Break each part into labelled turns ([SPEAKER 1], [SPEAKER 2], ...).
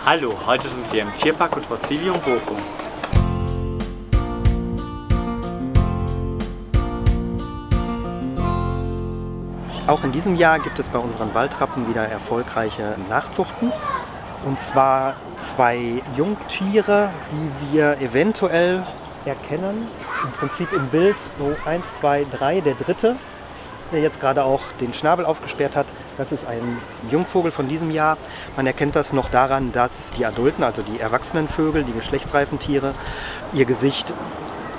[SPEAKER 1] Hallo, heute sind wir im Tierpark und Fossilium Bochum.
[SPEAKER 2] Auch in diesem Jahr gibt es bei unseren Waldrappen wieder erfolgreiche Nachzuchten. Und zwar 2 Jungtiere, die wir eventuell erkennen. Im Prinzip im Bild so 1, 2, 3, der dritte, der jetzt gerade auch den Schnabel aufgesperrt hat. Das ist ein Jungvogel von diesem Jahr. Man erkennt das noch daran, dass die Adulten, also die erwachsenen Vögel, die geschlechtsreifen Tiere, ihr Gesicht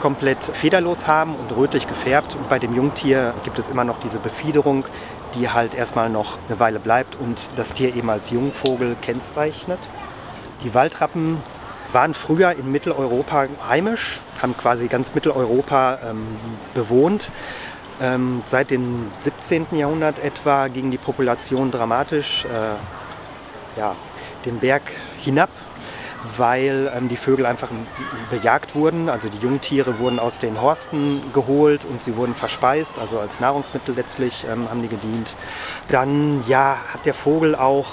[SPEAKER 2] komplett federlos haben und rötlich gefärbt. Und bei dem Jungtier gibt es immer noch diese Befiederung, die halt erstmal noch eine Weile bleibt und das Tier eben als Jungvogel kennzeichnet. Die Waldrappen waren früher in Mitteleuropa heimisch, haben quasi ganz Mitteleuropa bewohnt. Seit dem 17. Jahrhundert etwa ging die Population dramatisch den Berg hinab, weil die Vögel einfach bejagt wurden. Also die Jungtiere wurden aus den Horsten geholt und sie wurden verspeist, also als Nahrungsmittel letztlich haben die gedient. Dann hat der Vogel auch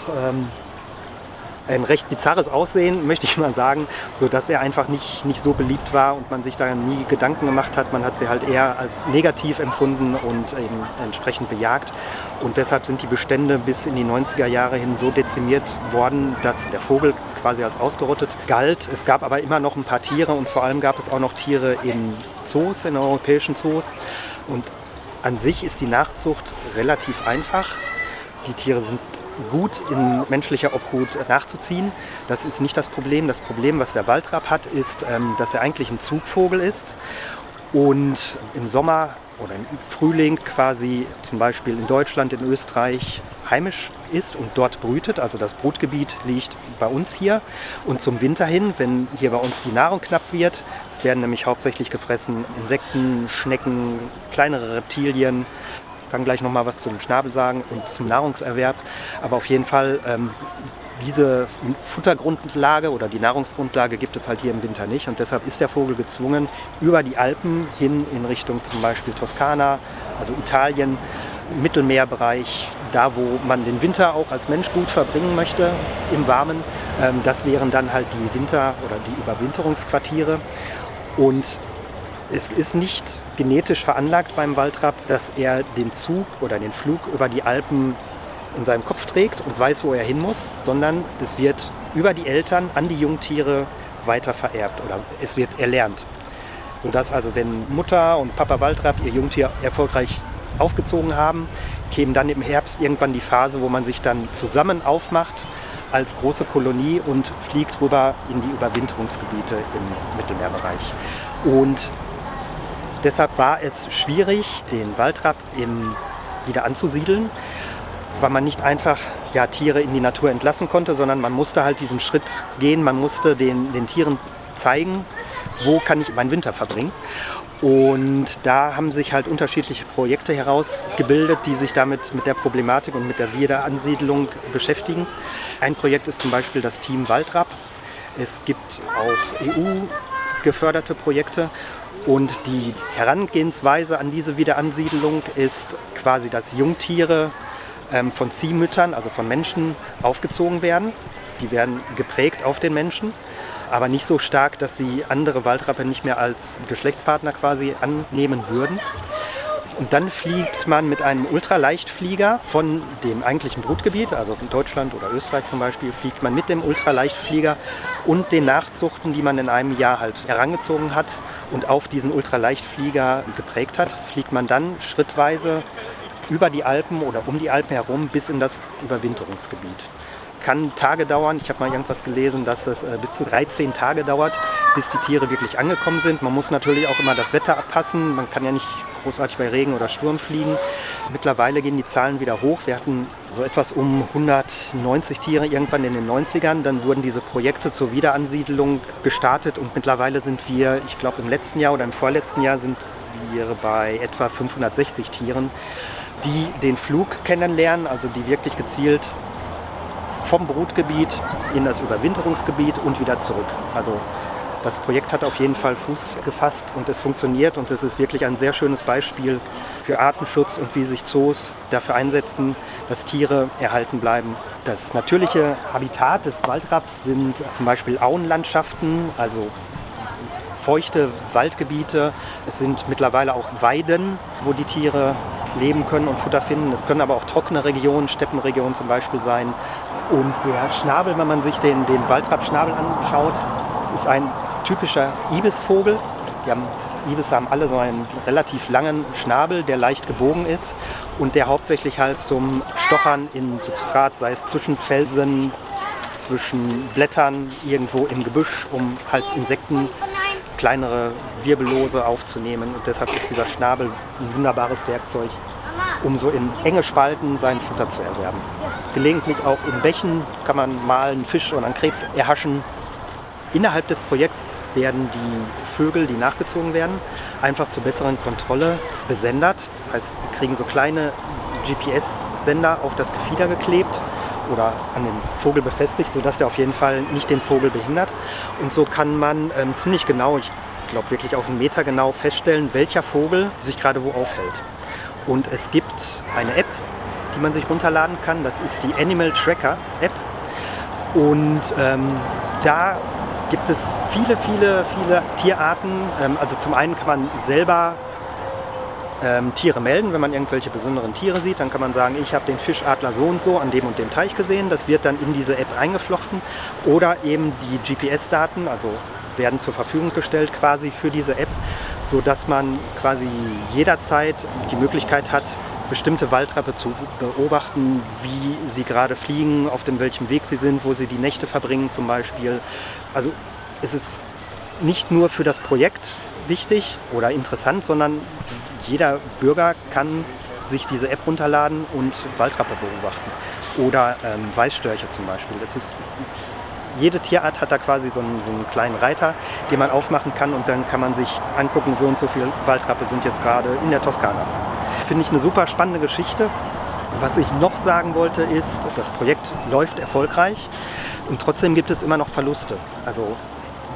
[SPEAKER 2] ein recht bizarres Aussehen, möchte ich mal sagen, sodass er einfach nicht so beliebt war und man sich da nie Gedanken gemacht hat. Man hat sie halt eher als negativ empfunden und eben entsprechend bejagt. Und deshalb sind die Bestände bis in die 90er Jahre hin so dezimiert worden, dass der Vogel quasi als ausgerottet galt. Es gab aber immer noch ein paar Tiere und vor allem gab es auch noch Tiere in Zoos, in europäischen Zoos. Und an sich ist die Nachzucht relativ einfach. Die Tiere sind gut in menschlicher Obhut nachzuziehen. Das ist nicht das Problem. Das Problem, was der Waldrapp hat, ist, dass er eigentlich ein Zugvogel ist und im Sommer oder im Frühling quasi zum Beispiel in Deutschland, in Österreich heimisch ist und dort brütet. Also das Brutgebiet liegt bei uns hier. Und zum Winter hin, wenn hier bei uns die Nahrung knapp wird, es werden nämlich hauptsächlich gefressen Insekten, Schnecken, kleinere Reptilien. Ich kann gleich noch mal was zum Schnabel sagen und zum Nahrungserwerb. Aber auf jeden Fall, diese Futtergrundlage oder die Nahrungsgrundlage gibt es halt hier im Winter nicht. Und deshalb ist der Vogel gezwungen, über die Alpen hin in Richtung zum Beispiel Toskana, also Italien, Mittelmeerbereich, da wo man den Winter auch als Mensch gut verbringen möchte, im Warmen. Das wären dann halt die Winter- oder die Überwinterungsquartiere. Und es ist nicht genetisch veranlagt beim Waldrapp, dass er den Zug oder den Flug über die Alpen in seinem Kopf trägt und weiß, wo er hin muss, sondern es wird über die Eltern an die Jungtiere weiter vererbt oder es wird erlernt. Sodass also, wenn Mutter und Papa Waldrapp ihr Jungtier erfolgreich aufgezogen haben, käme dann im Herbst irgendwann die Phase, wo man sich dann zusammen aufmacht als große Kolonie und fliegt rüber in die Überwinterungsgebiete im Mittelmeerbereich. Und deshalb war es schwierig, den Waldrapp wieder anzusiedeln, weil man nicht einfach Tiere in die Natur entlassen konnte, sondern man musste halt diesen Schritt gehen, man musste den Tieren zeigen, wo kann ich meinen Winter verbringen. Und da haben sich halt unterschiedliche Projekte herausgebildet, die sich damit mit der Problematik und mit der Wiederansiedlung beschäftigen. Ein Projekt ist zum Beispiel das Team Waldrapp. Es gibt auch EU-geförderte Projekte. Und die Herangehensweise an diese Wiederansiedlung ist quasi, dass Jungtiere von Ziehmüttern, also von Menschen, aufgezogen werden. Die werden geprägt auf den Menschen, aber nicht so stark, dass sie andere Waldrappe nicht mehr als Geschlechtspartner quasi annehmen würden. Und dann fliegt man mit einem Ultraleichtflieger von dem eigentlichen Brutgebiet, also von Deutschland oder Österreich zum Beispiel, fliegt man mit dem Ultraleichtflieger und den Nachzuchten, die man in einem Jahr halt herangezogen hat und auf diesen Ultraleichtflieger geprägt hat, fliegt man dann schrittweise über die Alpen oder um die Alpen herum bis in das Überwinterungsgebiet. Kann Tage dauern. Ich habe mal irgendwas gelesen, dass es bis zu 13 Tage dauert, bis die Tiere wirklich angekommen sind. Man muss natürlich auch immer das Wetter abpassen. Man kann ja nicht großartig bei Regen oder Sturm fliegen. Mittlerweile gehen die Zahlen wieder hoch. Wir hatten so etwas um 190 Tiere irgendwann in den 90ern. Dann wurden diese Projekte zur Wiederansiedlung gestartet und mittlerweile sind wir, ich glaube im letzten Jahr oder im vorletzten Jahr sind wir bei etwa 560 Tieren, die den Flug kennenlernen, also die wirklich gezielt vom Brutgebiet in das Überwinterungsgebiet und wieder zurück. Also Das Projekt hat auf jeden Fall Fuß gefasst und es funktioniert und es ist wirklich ein sehr schönes Beispiel für Artenschutz und wie sich Zoos dafür einsetzen, dass Tiere erhalten bleiben. Das natürliche Habitat des Waldrapps sind zum Beispiel Auenlandschaften, also feuchte Waldgebiete. Es sind mittlerweile auch Weiden, wo die Tiere leben können und Futter finden. Es können aber auch trockene Regionen, Steppenregionen zum Beispiel sein. Und der Schnabel, wenn man sich den Waldrappschnabel anschaut, das ist ein typischer Ibisvogel. Ibis haben alle so einen relativ langen Schnabel, der leicht gebogen ist und der hauptsächlich halt zum Stochern in Substrat, sei es zwischen Felsen, zwischen Blättern, irgendwo im Gebüsch, um halt Insekten, kleinere Wirbellose aufzunehmen. Und deshalb ist dieser Schnabel ein wunderbares Werkzeug, um so in enge Spalten sein Futter zu erwerben. Gelegentlich auch in Bächen kann man mal einen Fisch oder einen Krebs erhaschen. Innerhalb des Projekts werden die Vögel, die nachgezogen werden, einfach zur besseren Kontrolle besendert. Das heißt, sie kriegen so kleine GPS-Sender auf das Gefieder geklebt oder an den Vogel befestigt, sodass der auf jeden Fall nicht den Vogel behindert. Und so kann man ziemlich genau, ich glaube wirklich auf einen Meter genau, feststellen, welcher Vogel sich gerade wo aufhält. Und es gibt eine App, die man sich runterladen kann. Das ist die Animal Tracker App. Und da gibt es viele Tierarten. Also zum einen kann man selber Tiere melden, wenn man irgendwelche besonderen Tiere sieht. Dann kann man sagen, ich habe den Fischadler so und so an dem und dem Teich gesehen. Das wird dann in diese App eingeflochten. Oder eben die GPS-Daten, also werden zur Verfügung gestellt quasi für diese App, sodass man quasi jederzeit die Möglichkeit hat, bestimmte Waldrappe zu beobachten, wie sie gerade fliegen, auf dem welchem Weg sie sind, wo sie die Nächte verbringen zum Beispiel. Also es ist nicht nur für das Projekt wichtig oder interessant, sondern jeder Bürger kann sich diese App runterladen und Waldrappe beobachten. Oder Weißstörche zum Beispiel. Jede Tierart hat da quasi so einen kleinen Reiter, den man aufmachen kann und dann kann man sich angucken, so und so viele Waldrappe sind jetzt gerade in der Toskana. Finde ich eine super spannende Geschichte. Was ich noch sagen wollte ist, das Projekt läuft erfolgreich und trotzdem gibt es immer noch Verluste. Also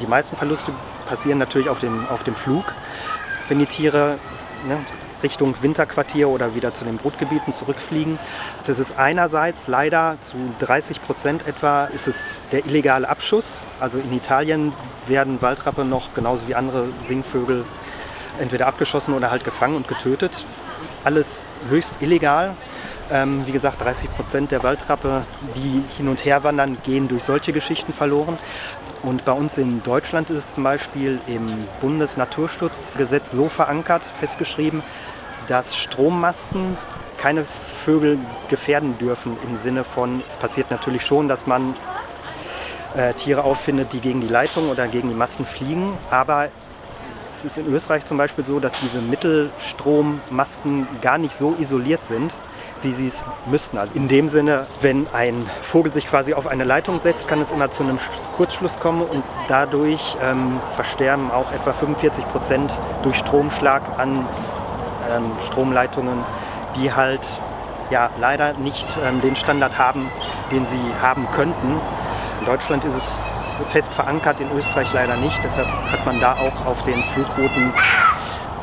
[SPEAKER 2] die meisten Verluste passieren natürlich auf dem Flug, wenn die Tiere Richtung Winterquartier oder wieder zu den Brutgebieten zurückfliegen. Das ist einerseits leider zu 30% etwa ist es der illegale Abschuss. Also in Italien werden Waldrappe noch genauso wie andere Singvögel entweder abgeschossen oder halt gefangen und getötet. Alles höchst illegal. Wie gesagt, 30% der Waldrappe, die hin und her wandern, gehen durch solche Geschichten verloren. Und bei uns in Deutschland ist es zum Beispiel im Bundesnaturschutzgesetz so verankert, festgeschrieben, dass Strommasten keine Vögel gefährden dürfen im Sinne von, es passiert natürlich schon, dass man Tiere auffindet, die gegen die Leitung oder gegen die Masten fliegen, aber es ist in Österreich zum Beispiel so, dass diese Mittelstrommasten gar nicht so isoliert sind, wie sie es müssten. Also in dem Sinne, wenn ein Vogel sich quasi auf eine Leitung setzt, kann es immer zu einem Kurzschluss kommen und dadurch versterben auch etwa 45% durch Stromschlag an Stromleitungen, die halt leider nicht den Standard haben, den sie haben könnten. In Deutschland ist es fest verankert, in Österreich leider nicht. Deshalb hat man da auch auf den Flugrouten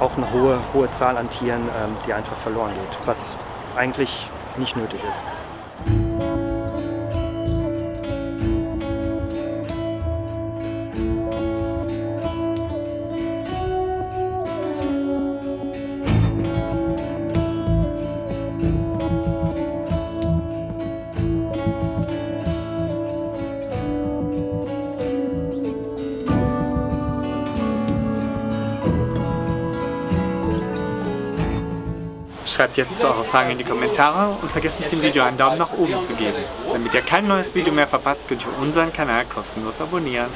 [SPEAKER 2] auch eine hohe Zahl an Tieren, die einfach verloren geht, was eigentlich nicht nötig ist.
[SPEAKER 1] Schreibt jetzt eure Fragen in die Kommentare und vergesst nicht dem Video einen Daumen nach oben zu geben. Damit ihr kein neues Video mehr verpasst, könnt ihr unseren Kanal kostenlos abonnieren.